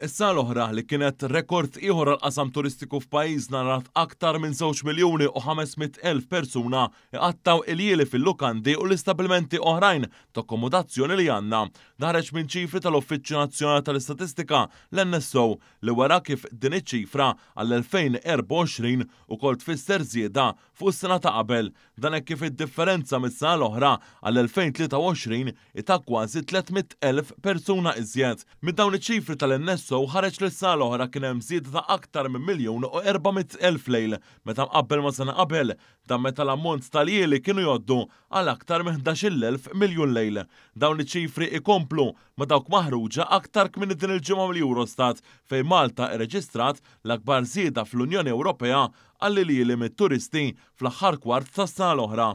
Issa l-oħra li kienet rekord ieħor għal-qasam turistiku f'pajjiżna rat aktar minn 2,500,000 persuna iqattaw il-jieli fil-lukandi u l-istabilmenti oħrajn ta' akkomodazzjoni li għandna. Daħreġ minn ċifri tal-Uffiċċju Nazzjonali tal-Istatistika l-NSO li wara kif din iċ-ċifra għall-2024 ukoll tfisser żieda fuq is-sena ta' qabel. Dan hekk kif id-differenza mis-sena l-oħra għall-2023 ta' kważi 300,000 persuna iżjed. Minn dawn iċ-ċifri tal-NSO ħareġ li s-sena l-oħra kien hemm żieda ta' aktar minn 1,400,000 lejl meta mqabbel ma' sena qabel, dan meta l-ammont tal-jieli kienu jgħoddu għal aktar minn 11,000 miljun lejl. Dawn iċ-ċifri ikomplu ma' dawk maħruġa aktar kmin din il-ġimgħa mill-Eurostat fejn Malta irreġistrat l-akbar żieda fl-Unjoni Ewropea għall-jieli mit-turisti fl-aħħar kwart tas-sena l-oħra.